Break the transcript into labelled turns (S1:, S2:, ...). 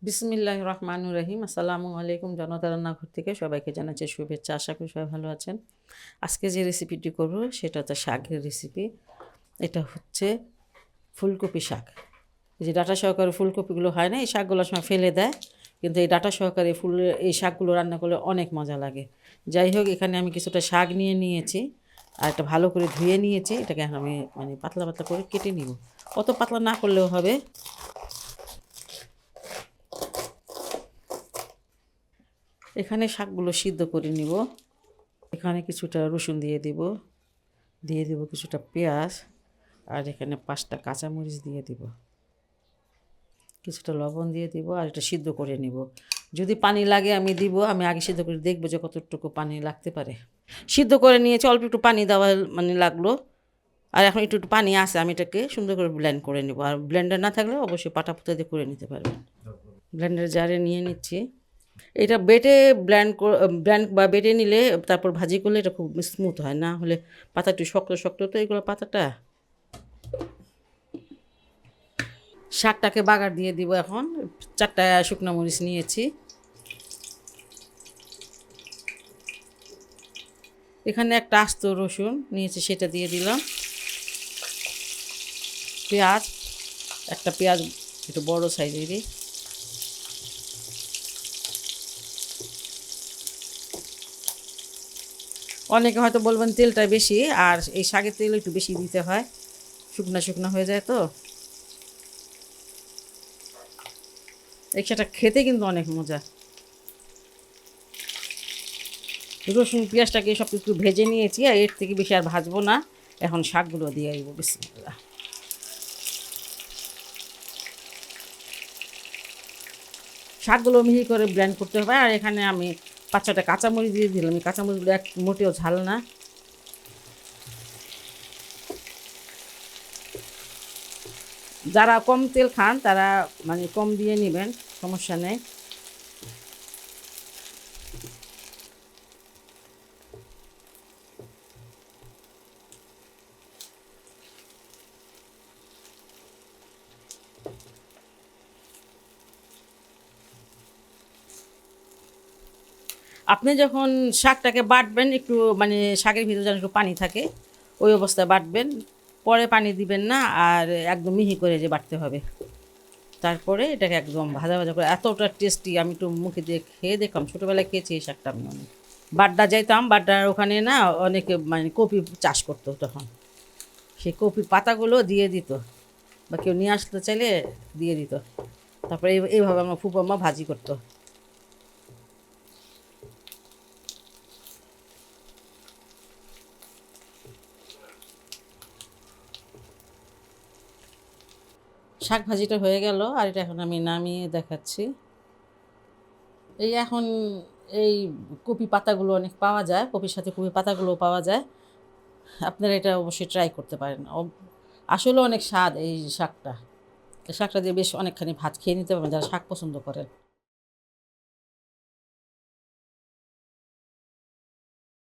S1: বিসমিল্লাহির রহমানির রহিম। আসসালামু আলাইকুম। জনতা রান্নাঘর থেকে সবাইকে জানাচ্ছি শুভেচ্ছা। আশা করি সবাই ভালো আছেন। আজকে যে রেসিপিটি করব সেটা হচ্ছে শাকের রেসিপি। এটা হচ্ছে ফুলকপি শাক। এই যে ডাঁটা সহকারে ফুলকপিগুলো হয় না, এই শাকগুলো সময় ফেলে দেয়, কিন্তু এই ডাঁটা সহকারে এই শাকগুলো রান্না করলে অনেক মজা লাগে। যাই হোক, এখানে আমি কিছুটা শাক নিয়েছি আর এটা ভালো করে ধুয়ে নিয়েছি। এটাকে আমি পাতলা পাতলা করে কেটে নিব। অত পাতলা না করলেও হবে। এখানে শাকগুলো সিদ্ধ করে নিব। এখানে কিছুটা রসুন দিয়ে দিব কিছুটা পেঁয়াজ, আর এখানে 5টা কাঁচামরিচ দিয়ে দিব, কিছুটা লবণ দিয়ে দিব, আর এটা সিদ্ধ করে নিব। যদি পানি লাগে আমি দিব, আমি আগে সিদ্ধ করে দেখবো যে কতটুকু পানি লাগতে পারে। সিদ্ধ করে নিয়েছি, অল্প একটু পানি দেওয়া লাগলো, আর এখন একটু পানি আছে, আমি এটাকে সুন্দর করে ব্লেন্ড করে নেব। আর ব্লেন্ডার না থাকলে অবশ্যই পাটাপুতা দিয়ে করে নিতে পারবেন। ব্লেন্ডার জারে নিয়ে নিচ্ছি। এটা বেটে ব্লেন্ড বা বেটে নিলে তারপর ভাজি করলে এটা খুব স্মুথ হয়, না হলে পাতা একটু শক্ত শক্ত তো এগুলো পাতাটা। শাকটাকে বাগার দিয়ে দিব। এখন 4টা শুকনো মরিচ নিয়েছি। এখানে একটা আস্ত রসুন নিয়েছি, সেটা দিয়ে দিলাম। পেঁয়াজ, একটা পেঁয়াজ একটু বড় সাইজেরই। অনেকে হয়তো বলবেন তেলটা বেশি, আর এই শাকের তেল একটু বেশি দিতে হয়, শুকনা শুকনো হয়ে যায় তো। এই শাকটা খেতে কিন্তু অনেক মজা। রসুন পেঁয়াজটাকে সব একটু ভেজে নিয়েছি, আর এর থেকে বেশি আর ভাজবো না। এখন শাকগুলো দিয়ে দিব। বিসমিল্লাহ। শাকগুলো মিহি করে ব্লেন্ড করতে হবে। আর এখানে আমি 5-6টা কাঁচামরিচ দিয়ে দিলাম। এই কাঁচামরিচগুলো মোটেও ঝাল না। যারা কম তেল খান তারা কম দিয়ে নেবেন, সমস্যা নেই। আপনি যখন শাকটাকে বাটবেন, একটু শাকের ভিতরে যেন একটু পানি থাকে, ওই অবস্থায় বাটবেন। পরে পানি দিবেন না, আর একদম মিহি করে যে বাটতে হবে। তারপরে এটাকে একদম ভাজা ভাজা করে, এতটা টেস্টি। আমি একটু মুখে দিয়ে খেয়ে দেখলাম, ছোটোবেলায় খেয়েছি এই শাকটা আমি অনেক। বাড্ডা যাইতাম, বাড্ডার ওখানে না অনেকে কপি চাষ করতো তখন, সেই কপির পাতাগুলো দিয়ে দিত, বা কেউ নিয়ে আসতে চাইলে দিয়ে দিত। তারপরে এইভাবে আমার ফুপু আম্মা ভাজি করতো। শাক ভাজিটা হয়ে গেল, আর এটা এখন আমি নামিয়ে দেখাচ্ছি। এই এখন এই কপি পাতাগুলো অনেক পাওয়া যায়, কপির সাথে কপি পাতাগুলো পাওয়া যায়। আপনারা এটা অবশ্যই ট্রাই করতে পারেন। আসলে অনেক স্বাদ এই শাকটা। এই শাকটা দিয়ে বেশ অনেকখানি ভাত খেয়ে নিতে পারবেন যারা শাক পছন্দ করেন।